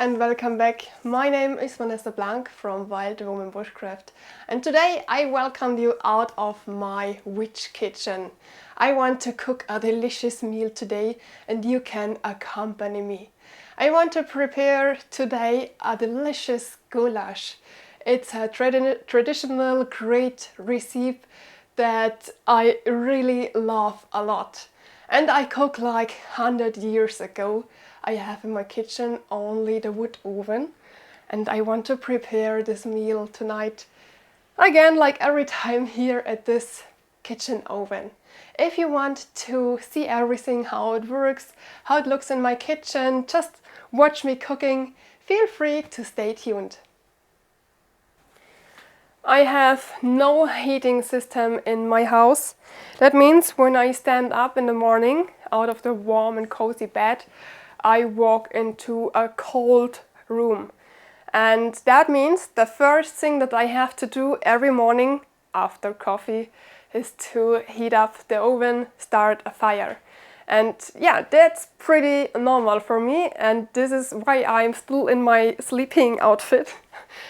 and welcome back. My name is Vanessa from Wild Woman Bushcraft, and today I welcome you out of my witch kitchen. I want to cook a delicious meal today and you can accompany me. I want to prepare today a delicious goulash. It's a traditional great recipe that I really love a lot. And I cooked like 100 years ago. I have in my kitchen only the wood oven, and I want to prepare this meal tonight again like every time here at this kitchen oven. If you want to see everything, how it works, how it looks in my kitchen, just watch me cooking, feel free to stay tuned. I have no heating system in my house. That means when I stand up in the morning out of the warm and cozy bed, I walk into a cold room. And that means the first thing that I have to do every morning after coffee is to heat up the oven, start a fire. And yeah, that's pretty normal for me, and this is why I'm still in my sleeping outfit.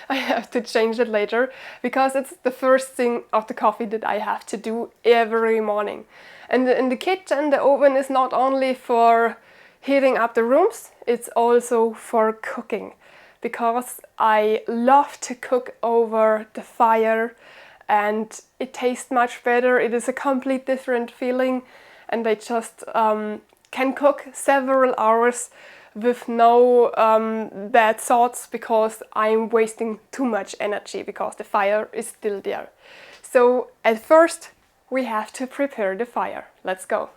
I have to change it later because it's the first thing after coffee that I have to do every morning. And in the kitchen, the oven is not only for heating up the rooms, it's also for cooking, because I love to cook over the fire and it tastes much better. It is a complete different feeling, and I just can cook several hours with no bad thoughts because I'm wasting too much energy because the fire is still there. So at first we have to prepare the fire. Let's go.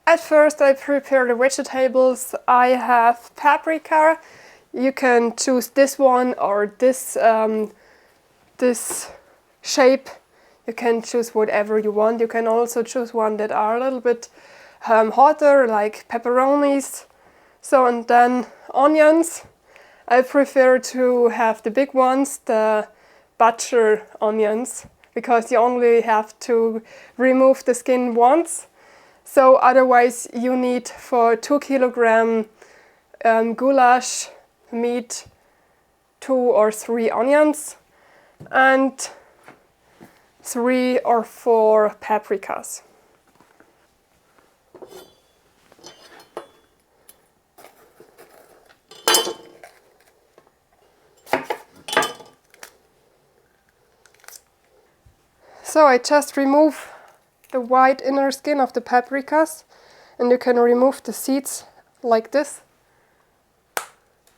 At first I prepare the vegetables. I have paprika. You can choose this one or this shape. You can choose whatever you want. You can also choose one that are a little bit hotter, like pepperonis. So, and then onions. I prefer to have the big ones, the butcher onions, because you only have to remove the skin once. So otherwise you need for 2 kilogram goulash meat 2 or 3 onions and 3 or 4 paprikas. So I just remove the white inner skin of the paprikas, and you can remove the seeds like this.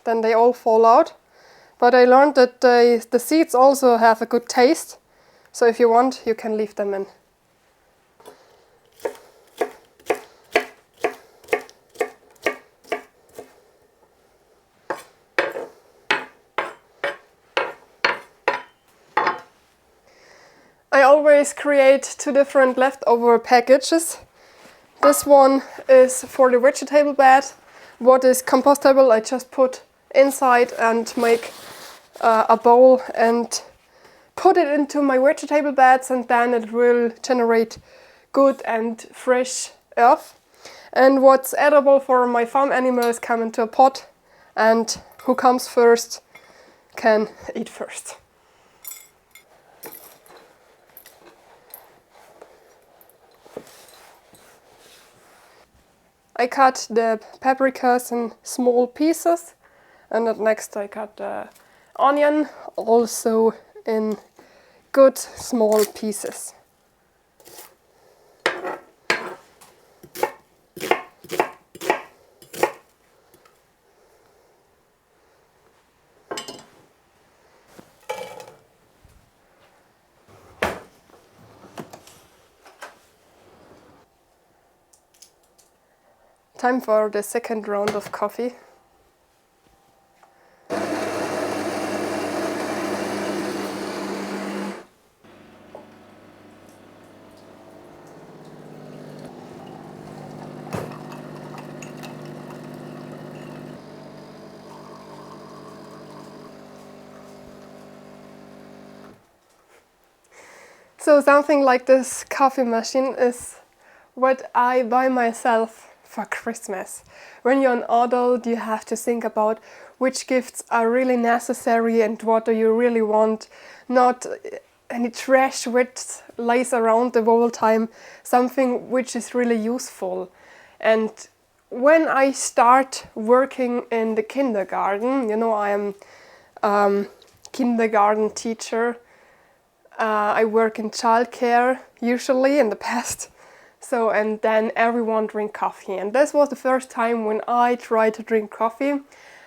Then they all fall out. But I learned that the seeds also have a good taste, so if you want, you can leave them in. I always create 2 different leftover packages. This one is for the vegetable bed. What is compostable I just put inside and make a bowl and put it into my vegetable beds, and then it will generate good and fresh earth. And what's edible for my farm animals come into a pot, and who comes first can eat first. I cut the paprikas in small pieces, and then next I cut the onion also in good small pieces. Time for the second round of coffee. So something like this coffee machine is what I buy myself for Christmas. When you're an adult, you have to think about which gifts are really necessary and what do you really want. Not any trash which lays around the whole time, something which is really useful. And when I start working in the kindergarten, you know, I am kindergarten teacher. I work in childcare usually in the past. So, and then everyone drink coffee. And this was the first time when I tried to drink coffee.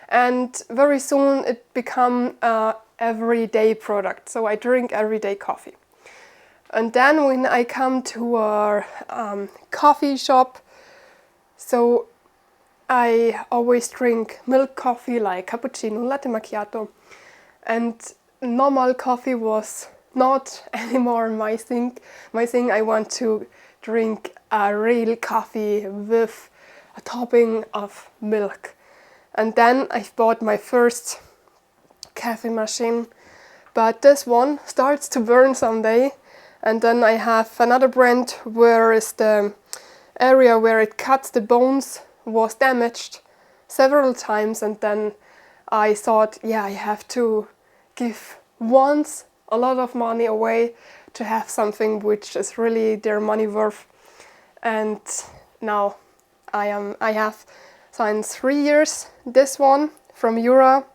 And very soon it became a everyday product. So I drink everyday coffee. And then when I come to a coffee shop, so I always drink milk coffee like cappuccino, latte macchiato. And normal coffee was not anymore my thing. I want to drink a real coffee with a topping of milk. And then I bought my first coffee machine, but this one starts to burn someday. And then I have another brand where is the area where it cuts the bones was damaged several times, and then I thought, yeah, I have to give once a lot of money away to have something which is really their money worth. And now I have since 3 years this one from Jura,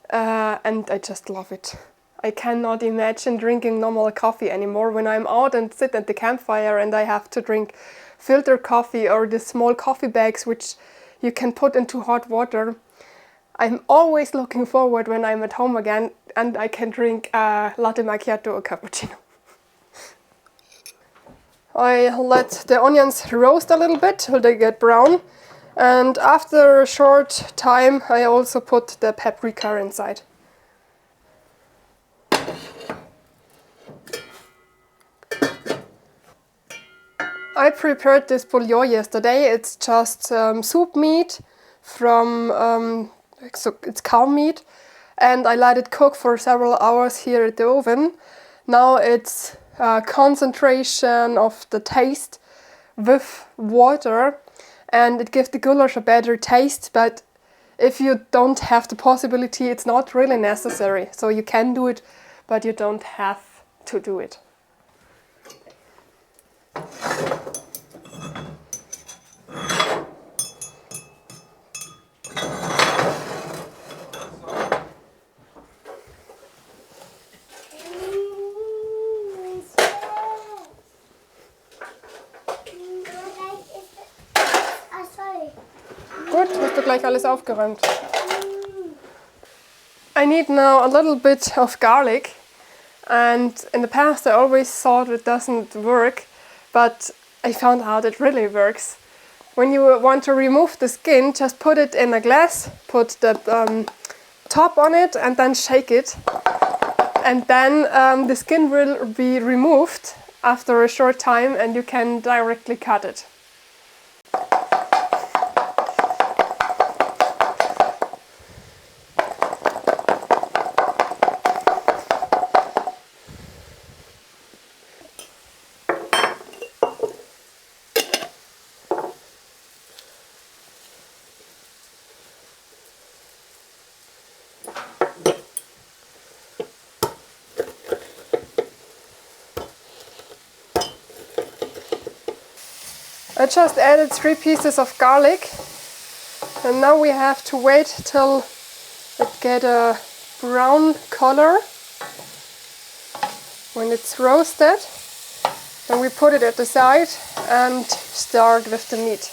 and I just love it. I cannot imagine drinking normal coffee anymore when I'm out and sit at the campfire and I have to drink filter coffee or the small coffee bags which you can put into hot water. I'm always looking forward when I'm at home again and I can drink a latte macchiato or cappuccino. I let the onions roast a little bit till they get brown, and after a short time I also put the paprika inside. I prepared this bouillon yesterday. It's just soup meat from, so it's cow meat, and I let it cook for several hours here at the oven. Now it's a concentration of the taste with water, and it gives the goulash a better taste, but if you don't have the possibility, it's not really necessary. So you can do it, but you don't have to do it. Gut, hast du gleich alles aufgeräumt. I need now a little bit of garlic, and in the past I always thought it doesn't work, but I found out it really works. When you want to remove the skin, just put it in a glass, put the top on it and then shake it, and then the skin will be removed after a short time and you can directly cut it. I just added 3 pieces of garlic, and now we have to wait till it get a brown color. When it's roasted, then we put it at the side and start with the meat.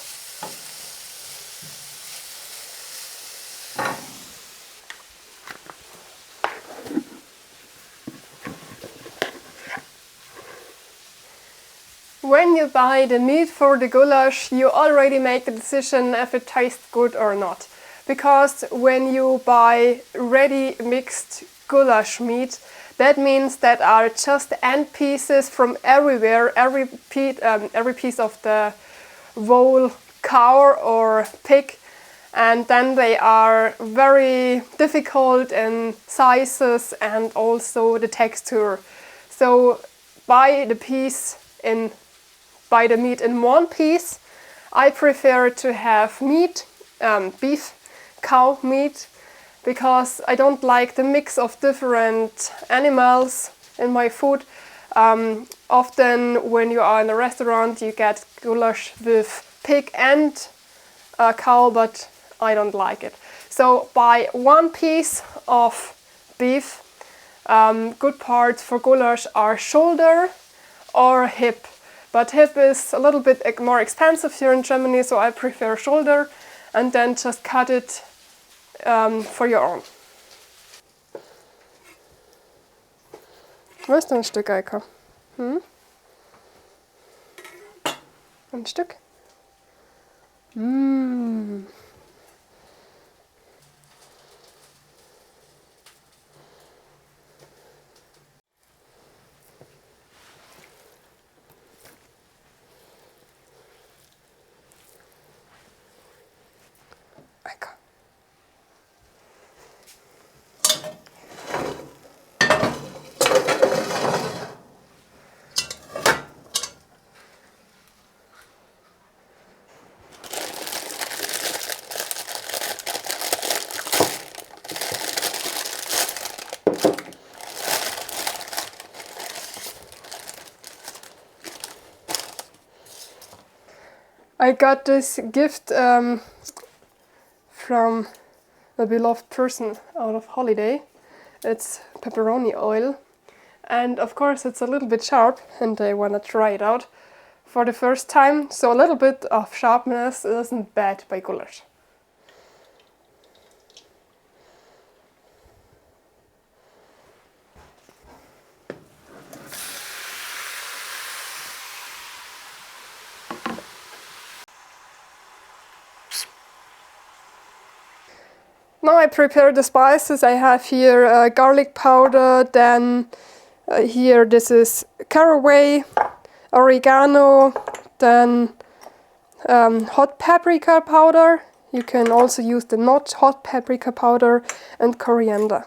When you buy the meat for the goulash, you already make the decision if it tastes good or not. Because when you buy ready mixed goulash meat, that means that are just end pieces from everywhere, every piece of the whole cow or pig, and then they are very difficult in sizes and also the texture. So buy the meat in one piece. I prefer to have meat, beef, cow meat, because I don't like the mix of different animals in my food. Often when you are in a restaurant you get goulash with pig and cow, but I don't like it. So buy one piece of beef. Good parts for goulash are shoulder or hip. But hip is a little bit more expensive here in Germany, so I prefer shoulder, and then just cut it for your own. Wo ist denn ein Stück, Eika? Ein Stück? I got this gift from a beloved person out of holiday. It's pepperoni oil, and of course it's a little bit sharp, and I want to try it out for the first time. So a little bit of sharpness isn't bad by goulash. Now I prepare the spices. I have here garlic powder, then here this is caraway, oregano, then hot paprika powder. You can also use the not hot paprika powder, and coriander.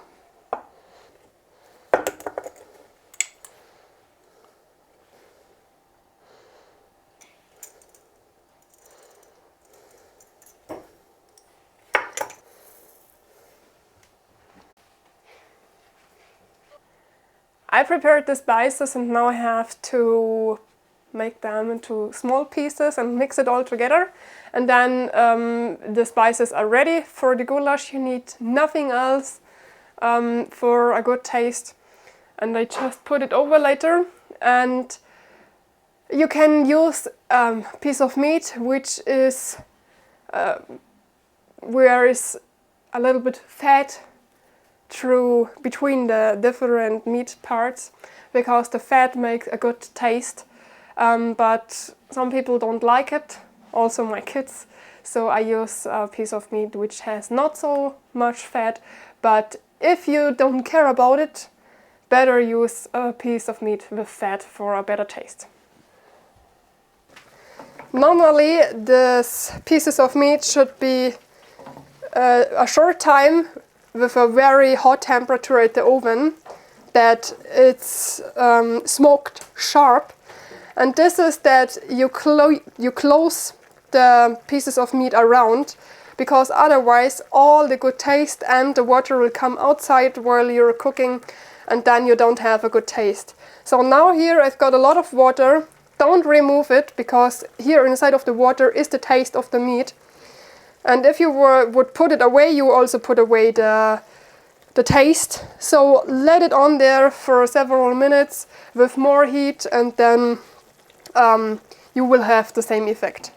I prepared the spices, and now I have to make them into small pieces and mix it all together. And then the spices are ready for the goulash. You need nothing else for a good taste. And I just put it over later. And you can use a piece of meat which is where is a little bit fat through between the different meat parts, because the fat makes a good taste, but some people don't like it, also my kids, so I use a piece of meat which has not so much fat. But if you don't care about it, better use a piece of meat with fat for a better taste. Normally these pieces of meat should be a short time with a very hot temperature at the oven, that it's smoked sharp. And this is that you close the pieces of meat around, because otherwise all the good taste and the water will come outside while you're cooking, and then you don't have a good taste. So now here I've got a lot of water. Don't remove it, because here inside of the water is the taste of the meat. And if you would put it away, you also put away the taste. So let it on there for several minutes with more heat, and then you will have the same effect.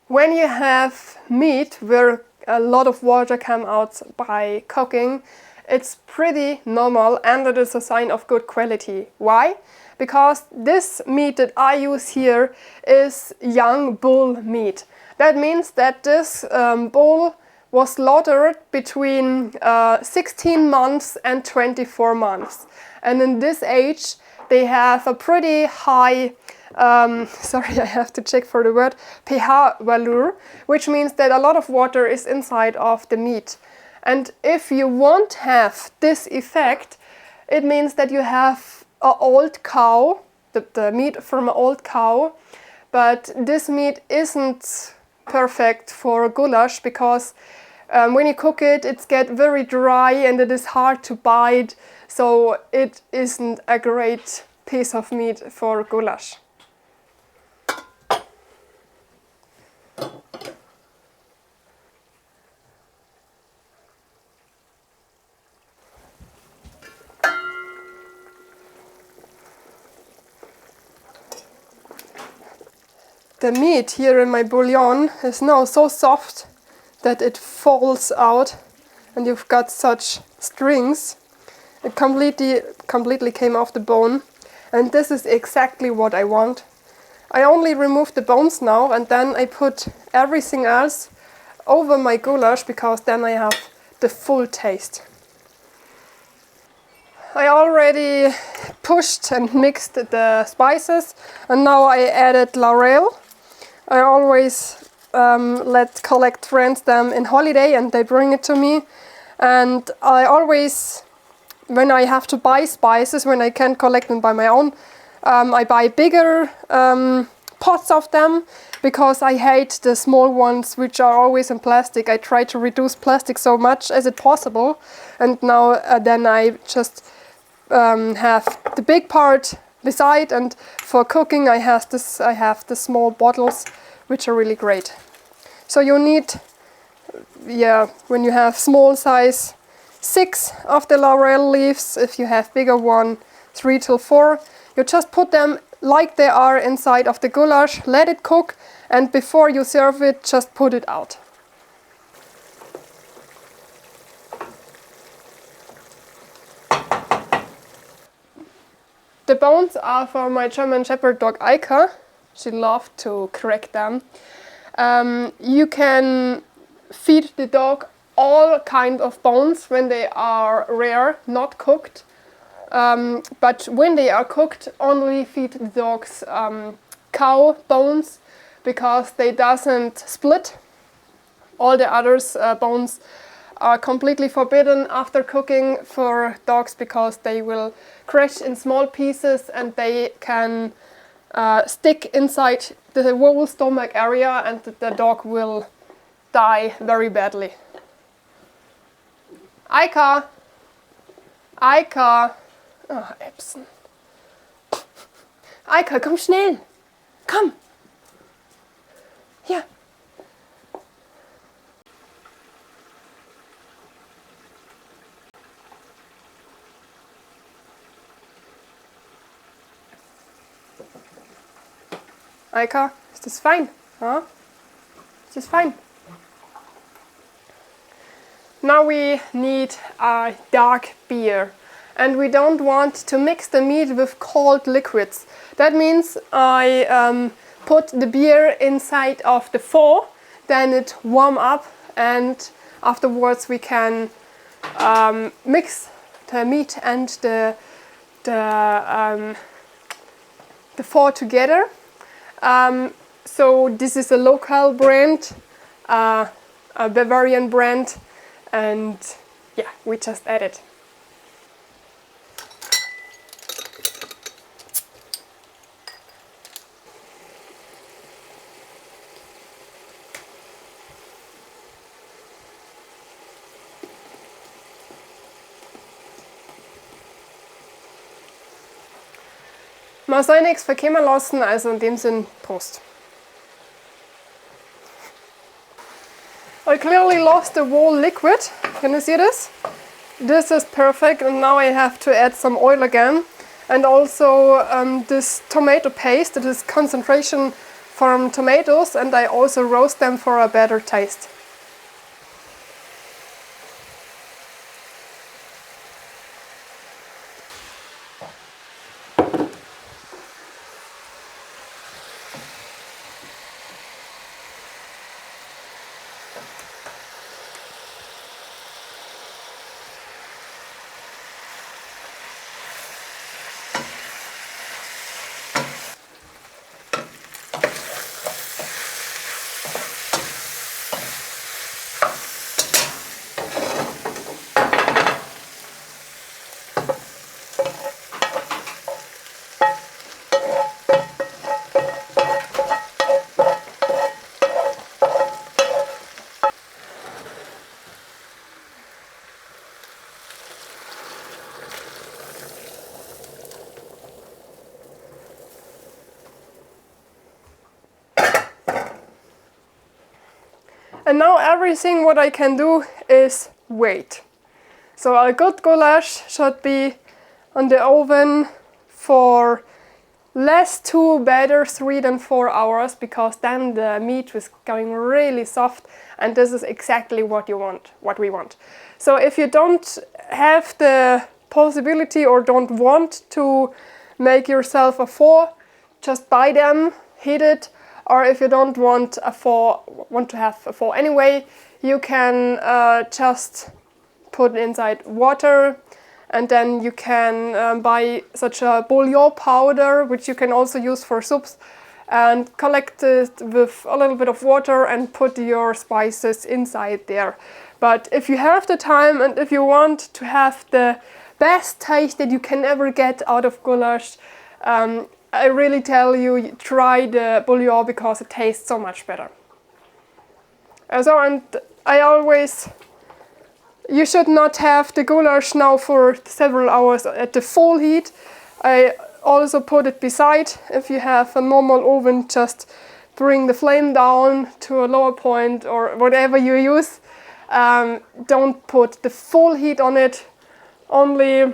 When you have meat where a lot of water comes out by cooking, it's pretty normal, and it is a sign of good quality. Why? because this meat that I use here is young bull meat. That means that this bull was slaughtered between 16 months and 24 months. And in this age, they have a pretty high, sorry, I have to check for the word, pH value, which means that a lot of water is inside of the meat. And if you won't have this effect, it means that you have an old cow, the meat from an old cow, but this meat isn't perfect for goulash because when you cook it, it gets very dry and it is hard to bite, so it isn't a great piece of meat for goulash. The meat here in my bouillon is now so soft that it falls out and you've got such strings. It completely came off the bone, and this is exactly what I want. I only remove the bones now and then I put everything else over my goulash because then I have the full taste. I already pushed and mixed the spices and now I added laurel. I always let collect friends them in holiday and they bring it to me, and I always, when I have to buy spices, when I can't collect them by my own, I buy bigger pots of them because I hate the small ones which are always in plastic. I try to reduce plastic so much as it possible, and now then I just have the big part beside, and for cooking I have the small bottles which are really great. So you need, when you have small size, 6 of the laurel leaves. If you have bigger one, 3 till 4. You just put them like they are inside of the goulash, let it cook, and before you serve it, just put it out. The bones are for my German Shepherd dog Eika. She loved to crack them. You can feed the dog all kinds of bones when they are rare, not cooked. But when they are cooked, only feed the dogs cow bones because they doesn't split. All the others bones are completely forbidden after cooking for dogs because they will crash in small pieces and they can stick inside the whole stomach area and the dog will die very badly. Eika! Eika! Ah, Epson. Eika, komm schnell! Komm! Hier! Eika, ist das fein? Huh? Ist das fein? Now we need a dark beer, and we don't want to mix the meat with cold liquids. That means I put the beer inside of the four, then it warm up, and afterwards we can mix the meat and the four together. So this is a local brand, a Bavarian brand, and yeah, we just add it. Man soll nichts verkommen lassen, also in dem Sinn, Prost. I clearly lost the whole liquid. Can you see this? This is perfect, and now I have to add some oil again. And also this tomato paste, that is concentration from tomatoes, and I also roast them for a better taste. And now everything what I can do is wait. So a good goulash should be on the oven for less 2, better 3 than 4 hours, because then the meat is going really soft, and this is exactly what you want, what we want. So if you don't have the possibility or don't want to make yourself a four, just buy them, heat it, or if you don't want to have a four anyway, you can just put it inside water, and then you can buy such a bouillon powder, which you can also use for soups, and collect it with a little bit of water and put your spices inside there. But if you have the time and if you want to have the best taste that you can ever get out of goulash, I really tell you, try the bouillon, because it tastes so much better. And I always, you should not have the goulash now for several hours at the full heat. I also put it beside. If you have a normal oven, just bring the flame down to a lower point or whatever you use. Don't put the full heat on it, only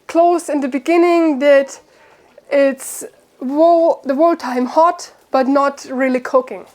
close in the beginning that it's the whole time hot, but not really cooking.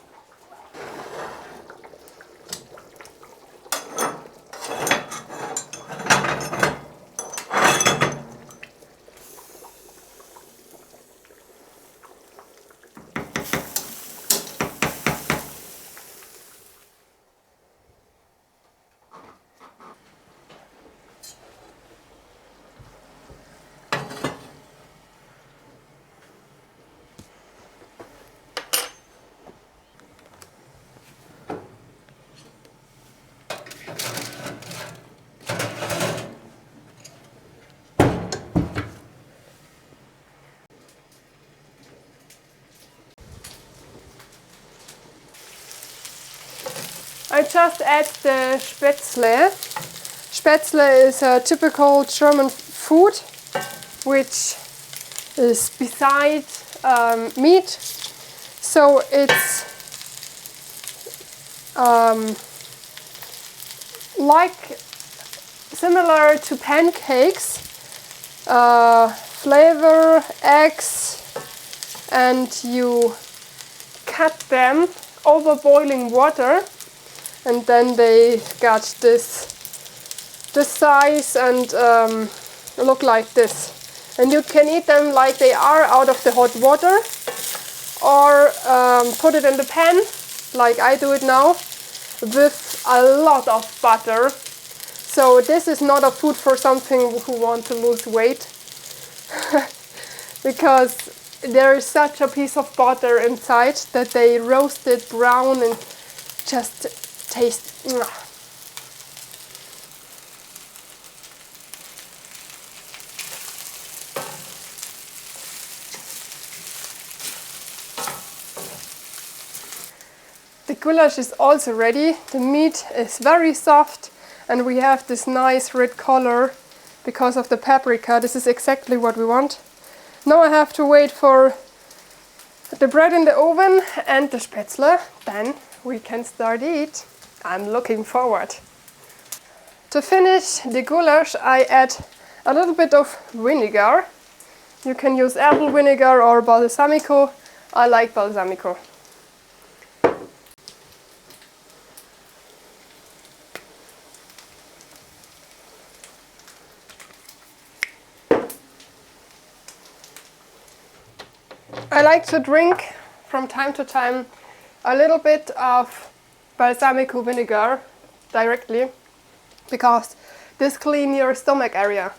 I just add the spaetzle. Spaetzle is a typical German food, which is beside meat. So it's like similar to pancakes, flavor, eggs, and you cut them over boiling water, and then they got this size and look like this. And you can eat them like they are out of the hot water, or put it in the pan like I do it now with a lot of butter. So this is not a food for something who want to lose weight because there is such a piece of butter inside that they roast it brown and just taste. The goulash is also ready. The meat is very soft and we have this nice red color because of the paprika. This is exactly what we want. Now I have to wait for the bread in the oven and the spaetzle. Then we can start eat. I'm looking forward. To finish the goulash, I add a little bit of vinegar. You can use apple vinegar or balsamico. I like balsamico. I like to drink from time to time a little bit of balsamico vinegar directly because this cleans your stomach area.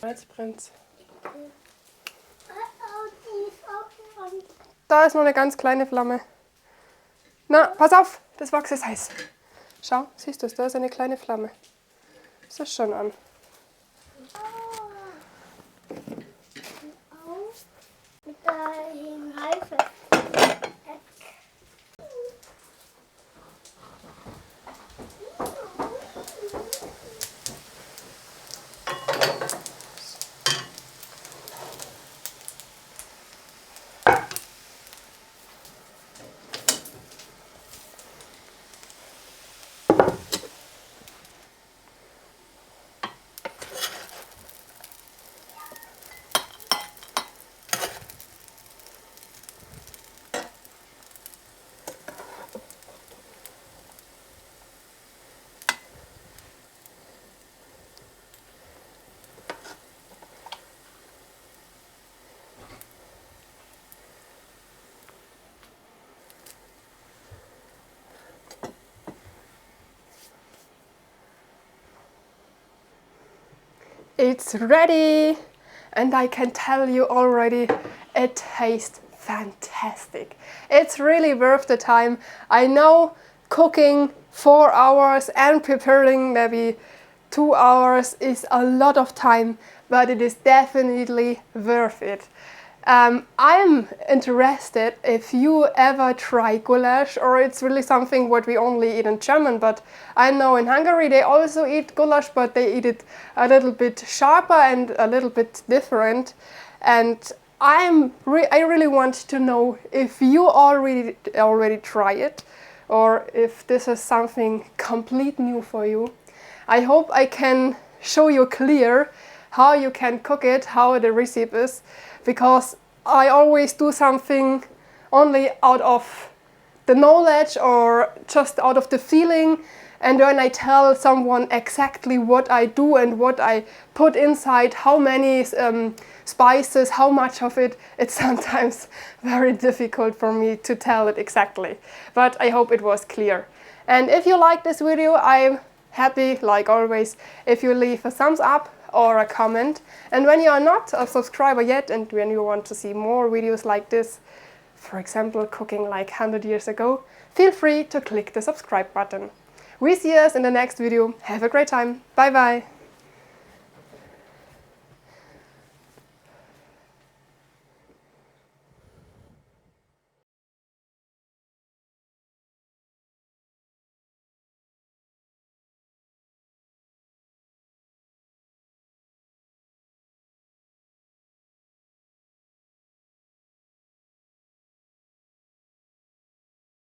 Jetzt brennt's. Da ist noch eine ganz kleine Flamme. Na, pass auf, das Wachs ist heiß. Schau, siehst du es, da ist eine kleine Flamme. Ist das schon an? Daarheen huiven. It's ready, and I can tell you already, it tastes fantastic. It's really worth the time. I know cooking 4 hours and preparing maybe 2 hours is a lot of time, but it is definitely worth it. I'm interested if you ever try goulash, or it's really something what we only eat in German, but I know in Hungary they also eat goulash, but they eat it a little bit sharper and a little bit different. And I really want to know if you already try it, or if this is something complete new for you. I hope I can show you clear how you can cook it, how the recipe is, because I always do something only out of the knowledge or just out of the feeling, and when I tell someone exactly what I do and what I put inside, how many spices, how much of it, it's sometimes very difficult for me to tell it exactly. But I hope it was clear. And if you like this video, I'm happy, like always, if you leave a thumbs up or a comment. And when you are not a subscriber yet, and when you want to see more videos like this, for example cooking like 100 years ago, feel free to click the subscribe button. We see us in the next video. Have a great time. Bye bye.